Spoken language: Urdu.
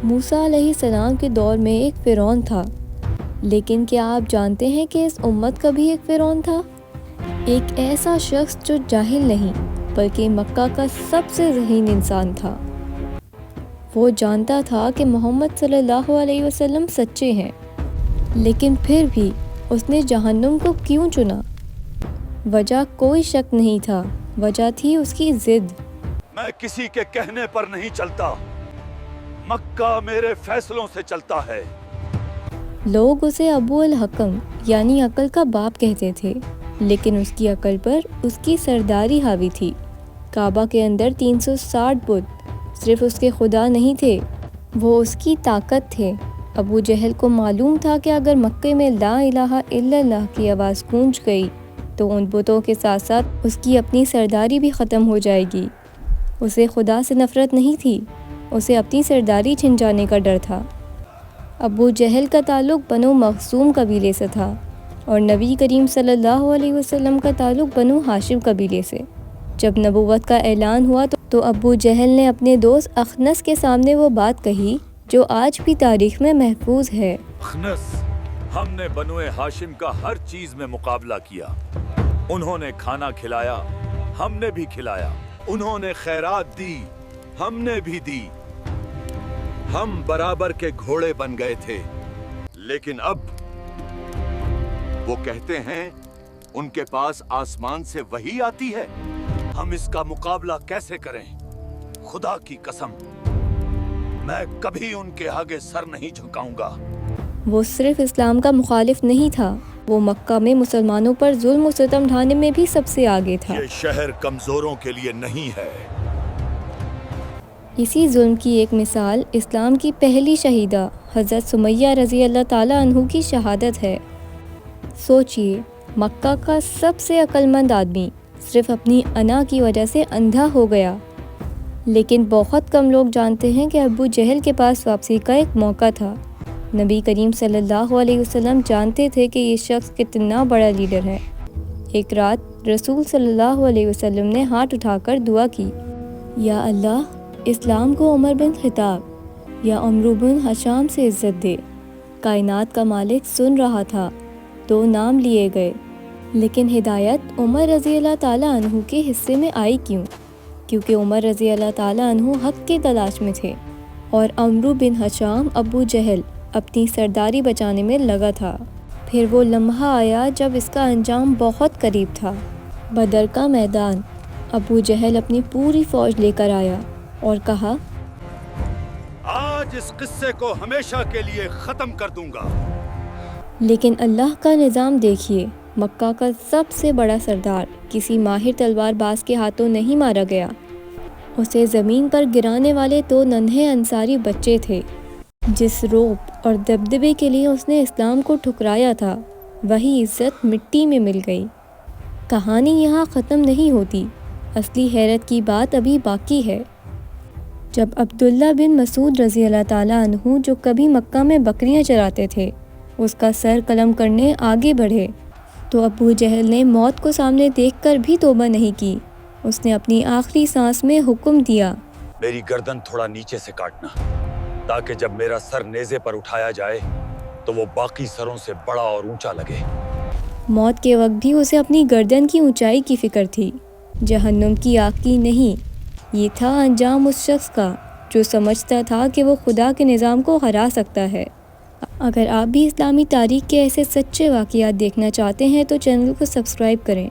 موسیٰ علیہ السلام کے دور میں ایک فرعون تھا، لیکن کیا آپ جانتے ہیں کہ اس امت کا بھی ایک فرعون تھا؟ ایک ایسا شخص جو جاہل نہیں بلکہ مکہ کا سب سے ذہین انسان تھا۔ وہ جانتا تھا کہ محمد صلی اللہ علیہ وسلم سچے ہیں، لیکن پھر بھی اس نے جہنم کو کیوں چنا؟ وجہ کوئی شک نہیں تھا، وجہ تھی اس کی ضد۔ میں کسی کے کہنے پر نہیں چلتا، مکہ میرے فیصلوں سے چلتا ہے۔ لوگ اسے ابو الحکم یعنی عقل کا باپ کہتے تھے، لیکن اس کی عقل پر اس کی سرداری حاوی تھی۔ کعبہ کے اندر 360 بت صرف اس کے خدا نہیں تھے، وہ اس کی طاقت تھے۔ ابو جہل کو معلوم تھا کہ اگر مکہ میں لا الہ الا اللہ کی آواز گونج گئی تو ان بتوں کے ساتھ ساتھ اس کی اپنی سرداری بھی ختم ہو جائے گی۔ اسے خدا سے نفرت نہیں تھی، اسے اپنی سرداری چھن جانے کا ڈر تھا۔ ابو جہل کا تعلق بنو مخزوم قبیلے سے تھا اور نبی کریم صلی اللہ علیہ وسلم کا تعلق بنو ہاشم قبیلے سے۔ جب نبوت کا اعلان ہوا تو ابو جہل نے اپنے دوست اخنس کے سامنے وہ بات کہی جو آج بھی تاریخ میں محفوظ ہے۔ اخنس، ہم نے بنو ہاشم کا ہر چیز میں مقابلہ کیا۔ انہوں نے کھانا کھلایا، ہم نے بھی کھلایا۔ انہوں نے خیرات دی، ہم نے بھی دی۔ ہم برابر کے گھوڑے بن گئے تھے، لیکن اب وہ کہتے ہیں ان کے پاس آسمان سے وحی آتی ہے۔ ہم اس کا مقابلہ کیسے کریں؟ خدا کی قسم، میں کبھی ان کے آگے سر نہیں جھکاؤں گا۔ وہ صرف اسلام کا مخالف نہیں تھا، وہ مکہ میں مسلمانوں پر ظلم و ستم ڈھانے میں بھی سب سے آگے تھا۔ یہ شہر کمزوروں کے لیے نہیں ہے۔ اسی ظلم کی ایک مثال اسلام کی پہلی شہیدہ حضرت سمیہ رضی اللہ تعالیٰ عنہ کی شہادت ہے۔ سوچئے، مکہ کا سب سے عقل مند آدمی صرف اپنی انا کی وجہ سے اندھا ہو گیا۔ لیکن بہت کم لوگ جانتے ہیں کہ ابو جہل کے پاس واپسی کا ایک موقع تھا۔ نبی کریم صلی اللہ علیہ وسلم جانتے تھے کہ یہ شخص کتنا بڑا لیڈر ہے۔ ایک رات رسول صلی اللہ علیہ وسلم نے ہاتھ اٹھا کر دعا کی، یا اللہ، اسلام کو عمر بن خطاب یا عمرو بن حشام سے عزت دے۔ کائنات کا مالک سن رہا تھا، 2 نام لیے گئے، لیکن ہدایت عمر رضی اللہ تعالیٰ عنہ کے حصے میں آئی کیوں؟ کیونکہ عمر رضی اللہ تعالیٰ عنہ حق کی تلاش میں تھے اور عمرو بن حشام ابو جہل اپنی سرداری بچانے میں لگا تھا۔ پھر وہ لمحہ آیا جب اس کا انجام بہت قریب تھا۔ بدر کا میدان، ابو جہل اپنی پوری فوج لے کر آیا اور کہا، آج اس قصے کو ہمیشہ کے لیے ختم کر دوں گا۔ لیکن اللہ کا نظام دیکھیے، مکہ کا سب سے بڑا سردار کسی ماہر تلوار باز کے ہاتھوں نہیں مارا گیا، اسے زمین پر گرانے والے 2 ننھے انصاری بچے تھے۔ جس رعب اور دبدبے کے لیے اس نے اسلام کو ٹھکرایا تھا، وہی عزت مٹی میں مل گئی۔ کہانی یہاں ختم نہیں ہوتی، اصلی حیرت کی بات ابھی باقی ہے۔ جب عبداللہ بن مسعود رضی اللہ تعالیٰ عنہ، جو کبھی مکہ میں بکریاں چراتے تھے، اس کا سر قلم کرنے آگے بڑھے تو ابو جہل نے موت کو سامنے دیکھ کر بھی توبہ نہیں کی۔ اس نے اپنی آخری سانس میں حکم دیا، میری گردن تھوڑا نیچے سے کاٹنا، تاکہ جب میرا سر نیزے پر اٹھایا جائے تو وہ باقی سروں سے بڑا اور اونچا لگے۔ موت کے وقت بھی اسے اپنی گردن کی اونچائی کی فکر تھی، جہنم کی آگ کی نہیں۔ یہ تھا انجام اس شخص کا جو سمجھتا تھا کہ وہ خدا کے نظام کو ہرا سکتا ہے۔ اگر آپ بھی اسلامی تاریخ کے ایسے سچے واقعات دیکھنا چاہتے ہیں تو چینل کو سبسکرائب کریں۔